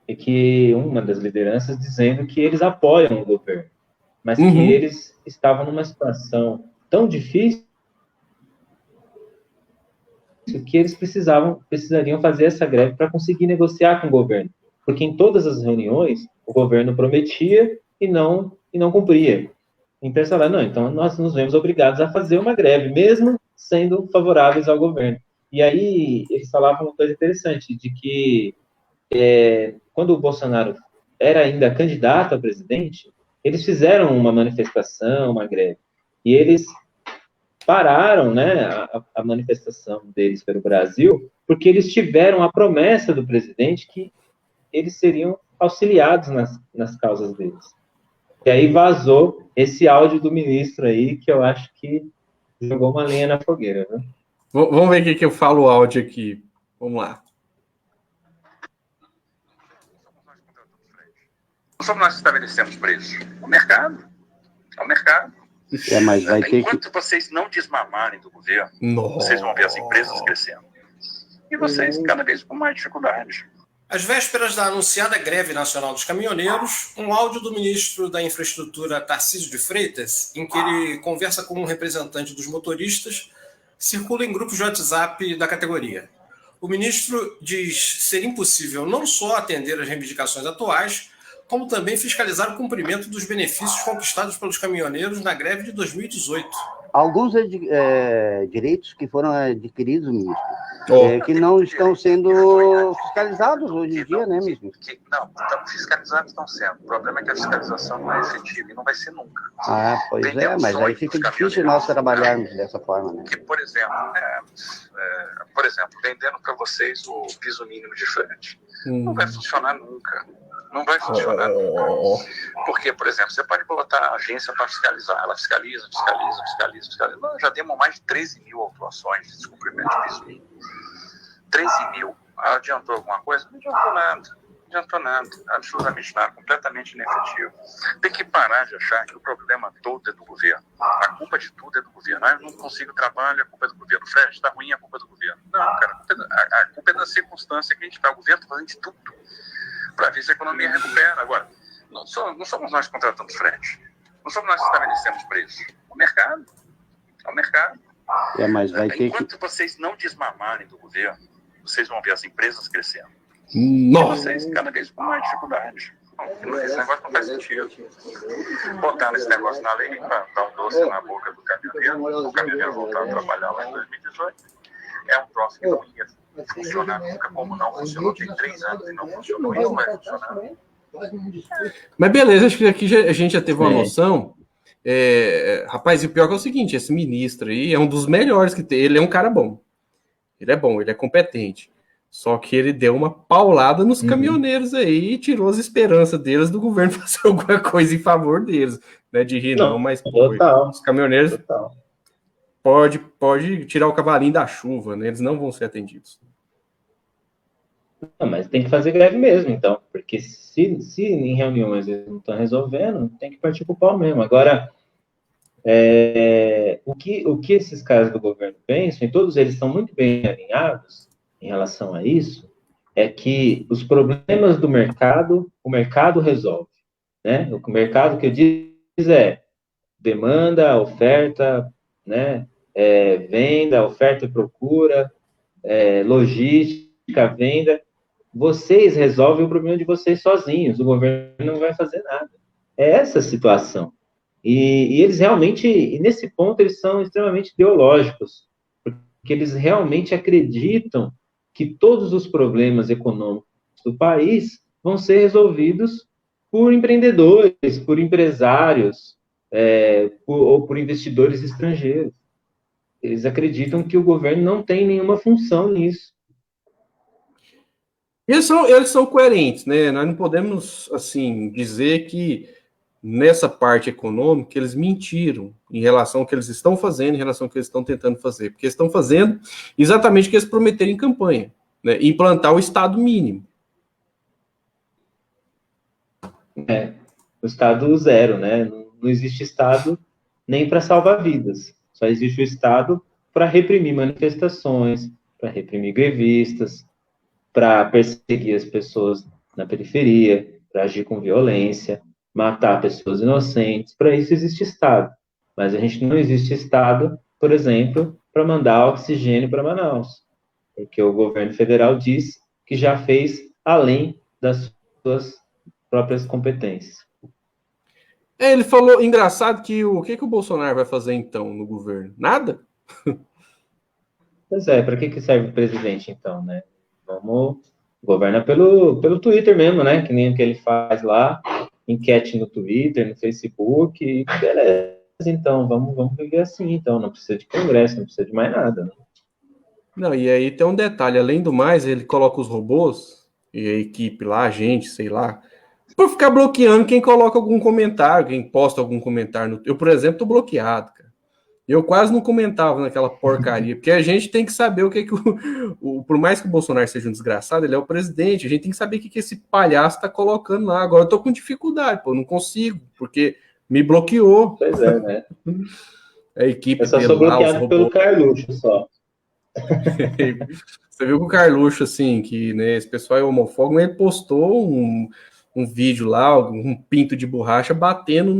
é que uma das lideranças dizendo que eles apoiam o governo, mas que eles estavam numa situação tão difícil que eles precisariam fazer essa greve para conseguir negociar com o governo, porque em todas as reuniões o governo prometia e não cumpria. Então eles falaram, não, então nós nos vemos obrigados a fazer uma greve, mesmo sendo favoráveis ao governo. E aí eles falavam uma coisa interessante, de que quando o Bolsonaro era ainda candidato a presidente, eles fizeram uma manifestação, uma greve, e eles pararam, né, a manifestação deles pelo Brasil, porque eles tiveram a promessa do presidente que eles seriam auxiliados nas causas deles. E aí vazou esse áudio do ministro aí, que eu acho que jogou uma lenha na fogueira, né? Vamos ver o que eu falo o áudio aqui. Vamos lá. Não somos nós que estabelecemos preço. O mercado. É o mercado. Mas vai ter Enquanto vocês não desmamarem do governo, vocês vão ver as empresas crescendo. E vocês cada vez com mais dificuldades. Às vésperas da anunciada greve nacional dos caminhoneiros, um áudio do ministro da Infraestrutura, Tarcísio de Freitas, em que ele conversa com um representante dos motoristas, circula em grupos de WhatsApp da categoria. O ministro diz ser impossível não só atender às reivindicações atuais, como também fiscalizar o cumprimento dos benefícios conquistados pelos caminhoneiros na greve de 2018. Alguns direitos que foram adquiridos, ministro, que não estão sendo fiscalizados hoje em dia, né, mesmo? Não, fiscalizados estão sendo. O problema é que a fiscalização não é efetiva e não vai ser nunca. Pois mas aí fica difícil nós trabalharmos dessa forma, né? Que, por exemplo, vendendo para vocês o piso mínimo de frete. Não vai funcionar nunca. Não vai funcionar nunca. Porque, por exemplo, você pode botar a agência para fiscalizar. Ela fiscaliza. Nós já demos mais de 13 mil autuações de descumprimento de piso mínimo. 13 mil. Adiantou alguma coisa? Não adiantou nada. Absolutamente nada. Completamente inefetivo. Tem que parar de achar que o problema todo é do governo. A culpa de tudo é do governo. Eu não consigo trabalho, a culpa é do governo. O frete está ruim, a culpa é do governo. Não, cara. A culpa é da circunstância que a gente está. O governo está fazendo de tudo para ver se a economia recupera. Agora, não somos nós que contratamos frete. Não somos nós que estabelecemos preço. O mercado. É o mercado. Mas vai ter Enquanto vocês não desmamarem do governo, vocês vão ver as empresas crescendo. Nossa. E vocês cada vez com mais dificuldades. Esse negócio não faz sentido. Botar esse negócio na lei para dar um doce na boca do caminhoneiro, o caminhoneiro voltar a trabalhar lá em 2018, é um troço que não ia funcionar nunca, como não funcionou. Tem 3 anos e não funcionou, e não vai funcionar. Mas beleza, acho que aqui a gente já teve uma noção. Rapaz, e o pior que é o seguinte, esse ministro aí é um dos melhores que tem. Ele é um cara bom. Ele é bom, ele é competente. Só que ele deu uma paulada nos caminhoneiros aí e tirou as esperanças deles do governo fazer alguma coisa em favor deles. Não é de rir, não, mas os caminhoneiros pode tirar o cavalinho da chuva, né? Eles não vão ser atendidos. Não, mas tem que fazer greve mesmo, então, porque se em reuniões eles não estão resolvendo, tem que partir para o pau mesmo. Agora, o que esses caras do governo pensam, e todos eles estão muito bem alinhados em relação a isso, é que os problemas do mercado, o mercado resolve, né? O mercado que eu diz é demanda, oferta, né? Venda, oferta e procura, logística, venda. Vocês resolvem o problema de vocês sozinhos, o governo não vai fazer nada. É essa a situação. E eles realmente, e nesse ponto, eles são extremamente ideológicos, porque eles realmente acreditam que todos os problemas econômicos do país vão ser resolvidos por empreendedores, por empresários, ou por investidores estrangeiros. eles acreditam que o governo não tem nenhuma função nisso. Eles são coerentes, né? Nós não podemos, assim, dizer que nessa parte econômica eles mentiram em relação ao que eles estão fazendo, em relação ao que eles estão tentando fazer, porque eles estão fazendo exatamente o que eles prometeram em campanha, né? Implantar o Estado mínimo. O Estado zero, né? Não existe Estado nem para salvar vidas. Só existe o Estado para reprimir manifestações, para reprimir grevistas, para perseguir as pessoas na periferia, para agir com violência, matar pessoas inocentes. Para isso existe Estado. Mas a gente não existe Estado, por exemplo, para mandar oxigênio para Manaus, porque o governo federal diz que já fez além das suas próprias competências. Ele falou, engraçado, que o que o Bolsonaro vai fazer então no governo? Nada? Pois é, para que serve o presidente então, né? Vamos governar pelo Twitter mesmo, né? Que nem o que ele faz lá, enquete no Twitter, no Facebook, e beleza, então, vamos viver assim, então, não precisa de congresso, não precisa de mais nada, né? Não, e aí tem um detalhe, além do mais, ele coloca os robôs e a equipe lá, a gente, sei lá, por ficar bloqueando quem coloca algum comentário, quem posta algum comentário. Eu, por exemplo, tô bloqueado, cara. Eu quase não comentava naquela porcaria, porque a gente tem que saber o que por mais que o Bolsonaro seja um desgraçado, ele é o presidente, a gente tem que saber o que esse palhaço tá colocando lá. Agora eu tô com dificuldade, pô, não consigo, porque me bloqueou. Pois é, né? A equipe eu só sou bloqueado pelo Carluxo, só. Você viu que o Carluxo, assim, que, né, esse pessoal é homofóbico, ele postou um vídeo lá, um pinto de borracha batendo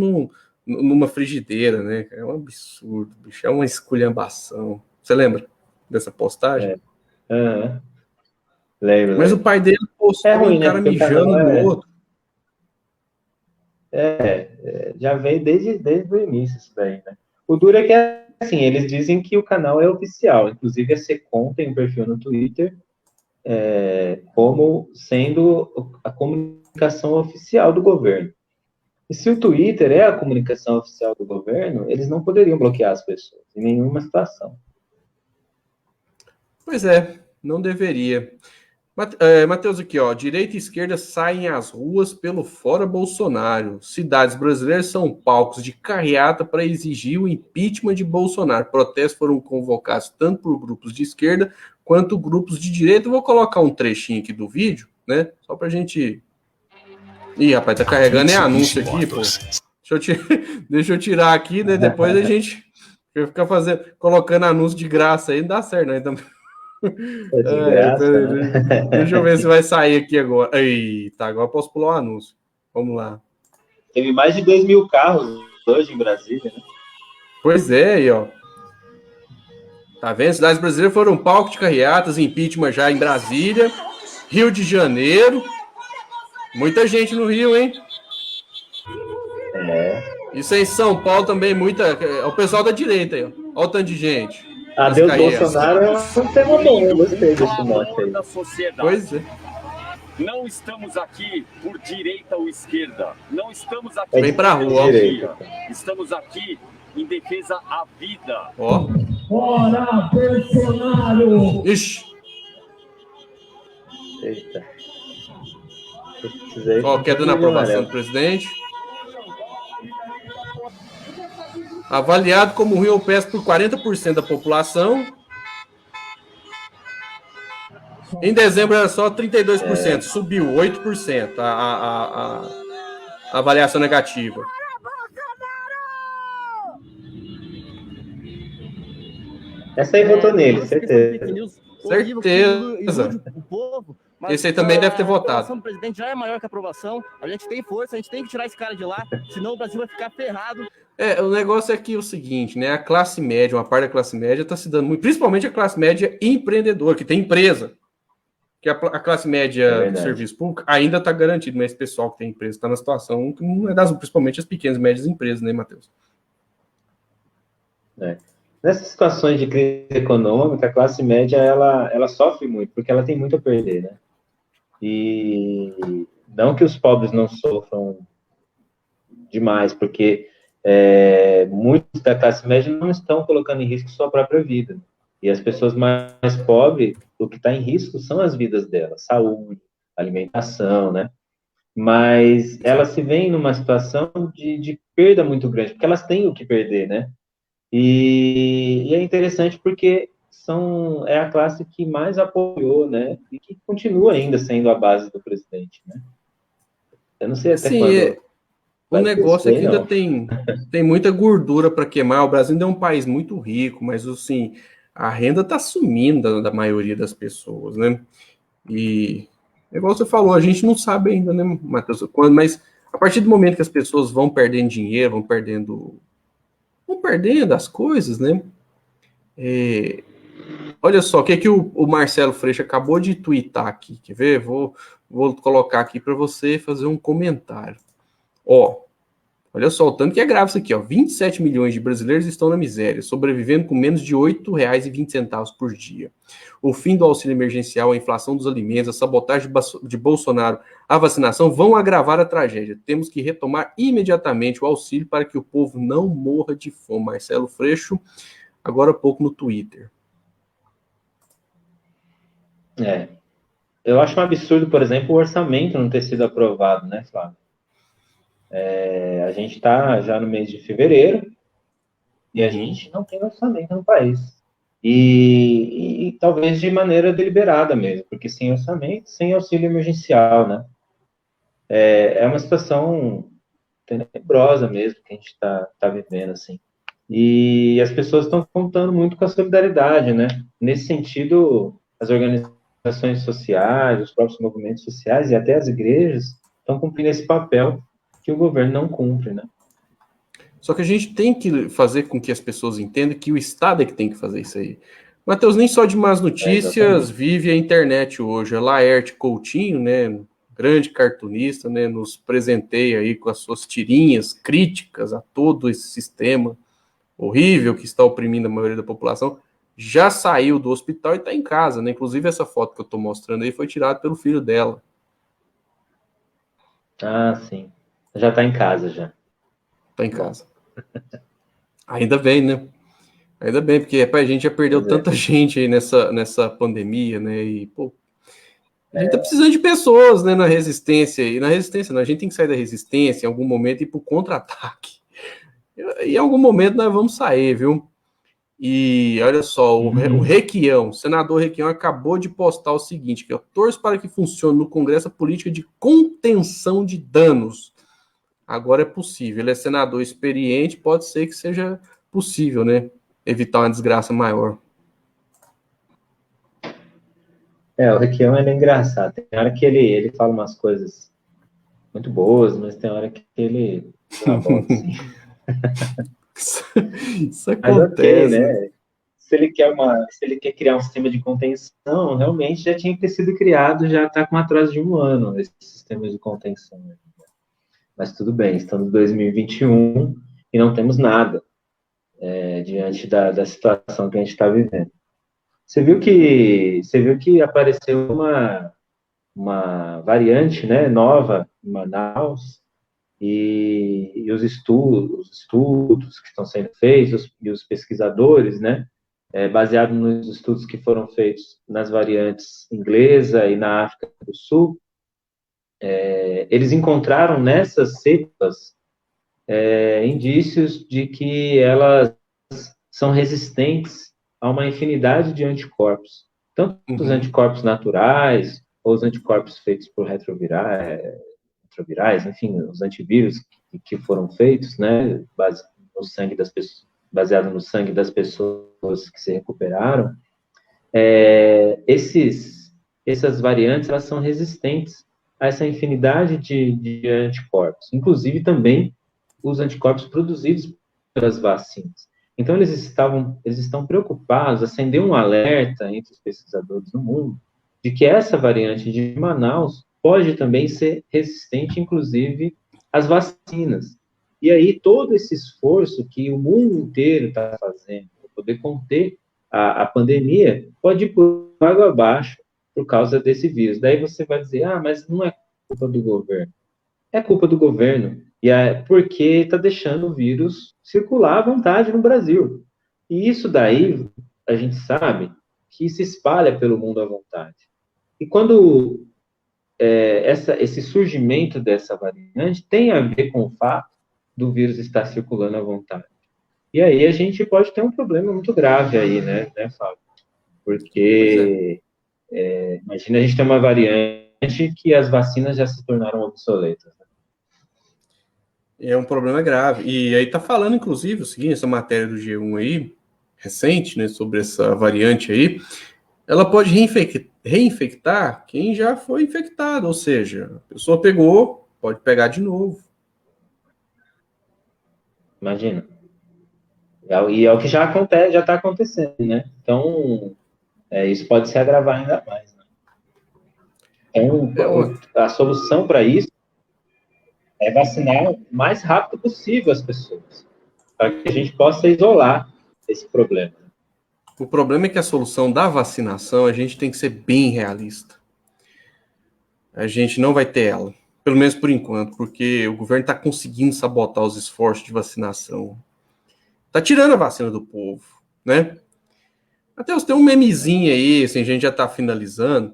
numa frigideira, né? É um absurdo, bicho, é uma esculhambação. Você lembra dessa postagem? Lembro. Mas o pai dele postou ruim, um cara né? mijando no outro. Já veio desde o início isso daí, né? O duro é que, assim, eles dizem que o canal é oficial, inclusive a Secom tem um perfil no Twitter como sendo a comunicação oficial do governo. E se o Twitter é a comunicação oficial do governo, eles não poderiam bloquear as pessoas em nenhuma situação. Pois é, não deveria. Matheus, aqui, ó, direita e esquerda saem às ruas pelo fora Bolsonaro. Cidades brasileiras são palcos de carreata para exigir o impeachment de Bolsonaro. Protestos foram convocados tanto por grupos de esquerda quanto grupos de direita. Eu vou colocar um trechinho aqui do vídeo, né? Só pra gente... Ih, rapaz, tá carregando anúncio aqui, pô. Deixa eu tirar aqui, né? Depois a gente fica colocando anúncio de graça aí, não dá certo, né? Então... Deixa eu ver se vai sair aqui agora. Eita, agora posso pular o anúncio. Vamos lá. Teve mais de 2.000 carros hoje em Brasília, né? Pois é, aí, ó. Tá vendo? Cidades brasileiras foram palco de carreatas, impeachment já em Brasília, Rio de Janeiro. Muita gente no Rio, hein? Isso aí em São Paulo também, é o pessoal da direita aí, ó. Olha o tanto de gente. Adeus Bolsonaro é um tema bom, eu gostei desse mote aí. Pois é. Não estamos aqui por direita ou esquerda. Não estamos aqui Vem pra rua, estamos aqui em defesa à vida. Ó. Fora Bolsonaro! Ixi. Eita. Ó, queda na aprovação do presidente. Avaliado como ruim ou péssimo por 40% da população. Em dezembro era só 32%, subiu 8% a avaliação negativa. Essa aí votou nele, certeza. Certeza. Esse aí também deve ter votado. A aprovação do presidente já é maior que a aprovação. A gente tem força, a gente tem que tirar esse cara de lá, senão o Brasil vai ficar ferrado. O negócio é que o seguinte, né? A classe média, uma parte da classe média está se dando muito, principalmente a classe média empreendedora, que tem empresa. Que a classe média do serviço público ainda está garantido, mas esse pessoal que tem empresa está na situação que não é principalmente as pequenas e médias empresas, né, Matheus? Nessas situações de crise econômica, a classe média ela sofre muito, porque ela tem muito a perder, né? E não que os pobres não sofram demais, porque muitos da classe média não estão colocando em risco sua própria vida. E as pessoas mais pobres, o que está em risco são as vidas delas, saúde, alimentação, né? Mas elas se veem numa situação de perda muito grande, porque elas têm o que perder, né? E é interessante porque é a classe que mais apoiou, né? E que continua ainda sendo a base do presidente, né? Eu não sei até quando... O negócio é que ainda tem muita gordura para queimar. O Brasil ainda é um país muito rico, mas assim, a renda está sumindo da maioria das pessoas, né? E, igual você falou, a gente não sabe ainda, né, Matheus, quando, mas a partir do momento que as pessoas vão perdendo dinheiro, vão perdendo as coisas, né? Olha só, o que o Marcelo Freixo acabou de twittar aqui, quer ver? Vou colocar aqui para você fazer um comentário. Olha só, o tanto que é grave isso aqui, 27 milhões de brasileiros estão na miséria, sobrevivendo com menos de R$ 8,20 por dia. O fim do auxílio emergencial, a inflação dos alimentos, a sabotagem de Bolsonaro, a vacinação vão agravar a tragédia. Temos que retomar imediatamente o auxílio para que o povo não morra de fome. Marcelo Freixo, agora há pouco no Twitter. Eu acho um absurdo, por exemplo, o orçamento não ter sido aprovado, né, Flávio? A gente está já no mês de fevereiro e a gente não tem orçamento no país. E talvez de maneira deliberada mesmo, porque sem orçamento, sem auxílio emergencial, né? É uma situação tenebrosa mesmo que a gente está vivendo, assim. E as pessoas estão contando muito com a solidariedade, né? Nesse sentido, as organizações sociais, os próprios movimentos sociais e até as igrejas estão cumprindo esse papel que o governo não cumpre, né? Só que a gente tem que fazer com que as pessoas entendam que o Estado é que tem que fazer isso aí. Matheus, nem só de más notícias vive a internet hoje. A Laerte Coutinho, né, grande cartunista, né, nos presenteia aí com as suas tirinhas críticas a todo esse sistema horrível que está oprimindo a maioria da população. Já saiu do hospital e está em casa, né? Inclusive essa foto que eu estou mostrando aí foi tirada pelo filho dela. Ah, sim. Já está em casa, já. Está em casa. Ainda bem, né? Ainda bem, porque rapaz, a gente já perdeu tanta gente aí nessa pandemia, né? E, pô, a gente tá precisando de pessoas, né, na resistência. E na resistência, a gente tem que sair da resistência em algum momento e ir pro contra-ataque. E em algum momento nós vamos sair, viu? E olha só, o Requião, o senador Requião acabou de postar o seguinte, que eu torço para que funcione no Congresso a política de contenção de danos. Agora é possível, ele é senador experiente, pode ser que seja possível, né? Evitar uma desgraça maior. O Requião, ele é engraçado. Tem hora que ele fala umas coisas muito boas, mas tem hora que ele dá volta, assim. Isso acontece, né? Se ele quer criar um sistema de contenção, realmente já tinha que ter sido criado, já está com atraso de 1 ano esse sistema de contenção. Mas tudo bem, estamos em 2021 e não temos nada diante da situação que a gente está vivendo. Você viu que apareceu uma variante, né, nova em Manaus, e os estudos que estão sendo feitos, e os pesquisadores, né, baseado nos estudos que foram feitos nas variantes inglesa e na África do Sul, eles encontraram nessas cepas indícios de que elas são resistentes a uma infinidade de anticorpos, tanto os anticorpos naturais, ou os anticorpos feitos por retrovirais, enfim, os antivírus que foram feitos, né, baseado no sangue das pessoas que se recuperaram. Essas variantes, elas são resistentes a essa infinidade de anticorpos, inclusive também os anticorpos produzidos pelas vacinas. Então, eles estão preocupados, acendeu um alerta entre os pesquisadores no mundo, de que essa variante de Manaus pode também ser resistente, inclusive, às vacinas. E aí, todo esse esforço que o mundo inteiro está fazendo para poder conter a pandemia pode ir por água abaixo por causa desse vírus. Daí você vai dizer, mas não é culpa do governo. é culpa do governo. E é porque está deixando o vírus circular à vontade no Brasil. E isso daí, a gente sabe que se espalha pelo mundo à vontade. E quando esse surgimento dessa variante tem a ver com o fato do vírus estar circulando à vontade. E aí a gente pode ter um problema muito grave aí, né Fábio? Porque imagina a gente ter uma variante que as vacinas já se tornaram obsoletas. É um problema grave. E aí tá falando, inclusive, o seguinte, essa matéria do G1 aí, recente, né, sobre essa variante aí, ela pode reinfectar quem já foi infectado, ou seja, a pessoa pegou, pode pegar de novo. Imagina. E é o que já acontece, já está acontecendo, né? Então, isso pode se agravar ainda mais. Né? Então, a solução para isso é vacinar o mais rápido possível as pessoas, para que a gente possa isolar esse problema. O problema é que a solução da vacinação, a gente tem que ser bem realista. A gente não vai ter ela, pelo menos por enquanto, porque o governo está conseguindo sabotar os esforços de vacinação. Está tirando a vacina do povo, né? Matheus, tem um memezinho aí, assim, a gente já está finalizando.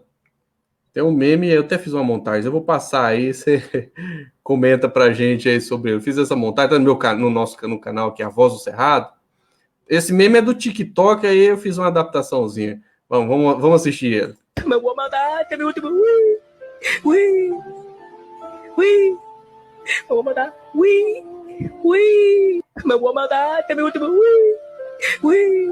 Tem um meme, eu até fiz uma montagem, eu vou passar aí, você comenta pra gente aí sobre ele. Eu fiz essa montagem, tá no canal, que é a Voz do Cerrado. Esse meme é do TikTok, aí eu fiz uma adaptação,zinha. Vamos assistir ele. Meu vou mandar, teve o último. Ui. Eu vou mandar. Ui. Meu vou mandar, teve o último. Ui.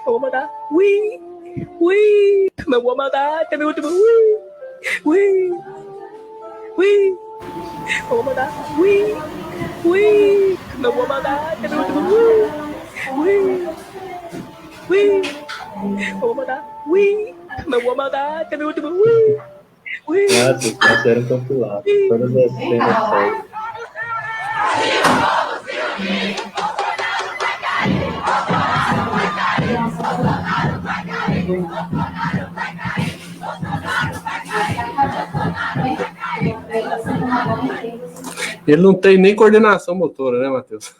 Eu vou mandar. Ui. Meu vou mandar, teve o último. Ui. Eu vou mandar. Ui. Meu vou mandar, teve o último. Eu vou mandar. Meu vou mandar, teve o último. Nossa, os caras eram compilados. Todas as cenas saem. Ele não tem nem coordenação motora, né, Matheus?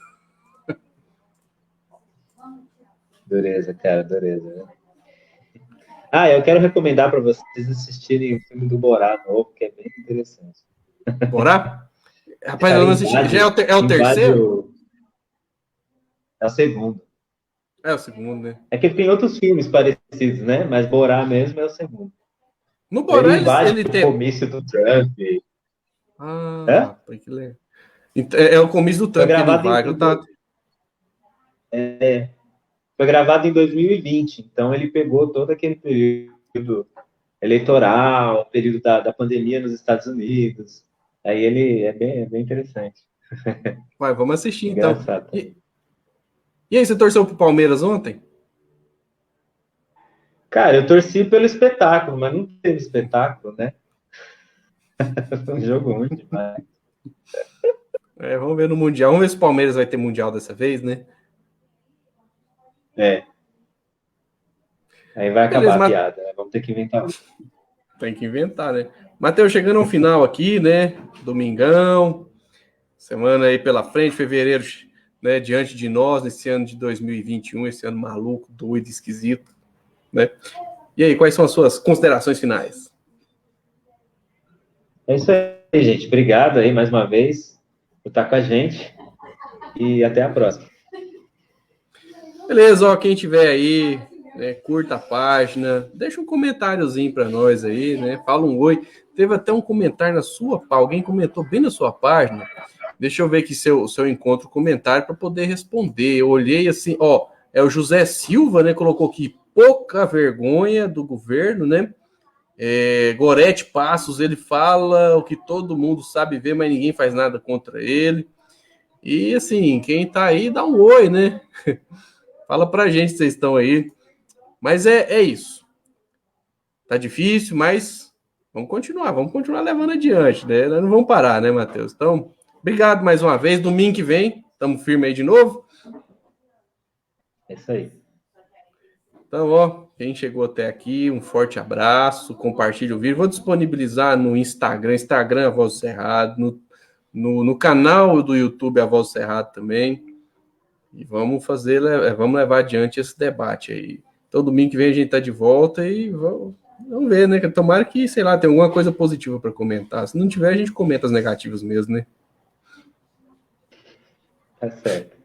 Dureza, cara, dureza. Né? Eu quero recomendar para vocês assistirem o filme do Borá novo, que é bem interessante. Borá? Rapaz, eu não assisti. Já é o terceiro? É o segundo. É o segundo, né? É que tem outros filmes parecidos, né? Mas Borá mesmo é o segundo. No Borá ele tem o comício do Trump. Que legal. É o comício do Trump. Foi gravado em 2020, então ele pegou todo aquele período eleitoral, período da pandemia nos Estados Unidos. Aí ele é bem interessante. Vamos assistir então. E aí, você torceu pro Palmeiras ontem? Cara, eu torci pelo espetáculo, mas não teve espetáculo, né? Foi um jogo ruim demais. Vamos ver no Mundial. Vamos ver se o Palmeiras vai ter Mundial dessa vez, né? Aí vai acabar a piada, né? Vamos ter que inventar. Tem que inventar, né? Matheus, chegando ao final aqui, né? Domingão, semana aí pela frente, fevereiro, né? Diante de nós, nesse ano de 2021, esse ano maluco, doido, esquisito, né? E aí, quais são as suas considerações finais? É isso aí, gente. Obrigado aí mais uma vez por estar com a gente e até a próxima. Beleza, quem tiver aí, né, curta a página, deixa um comentáriozinho para nós aí, né? Fala um oi. Teve até um comentário na sua, alguém comentou bem na sua página. Deixa eu ver aqui se eu encontro o comentário para poder responder. Eu olhei assim, é o José Silva, né? Colocou aqui, pouca vergonha do governo, né? Gorete Passos, ele fala o que todo mundo sabe ver, mas ninguém faz nada contra ele. E assim, quem tá aí, dá um oi, né? Fala pra gente se vocês estão aí. Mas é isso. Tá difícil, mas vamos continuar levando adiante, né? Nós não vamos parar, né, Matheus? Então, obrigado mais uma vez. Domingo que vem, estamos firmes aí de novo. É isso aí. Então, Quem chegou até aqui, um forte abraço, compartilhe o vídeo. Vou disponibilizar no Instagram A Voz do Cerrado, no canal do YouTube A Voz do Cerrado também. E vamos levar adiante esse debate aí. Então, domingo que vem a gente tá de volta e vamos ver, né? Tomara que, sei lá, tenha alguma coisa positiva para comentar. Se não tiver, a gente comenta as negativas mesmo, né? Tá certo.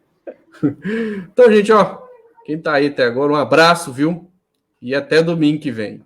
Então, gente, ó, quem tá aí até agora, um abraço, viu? E até domingo que vem.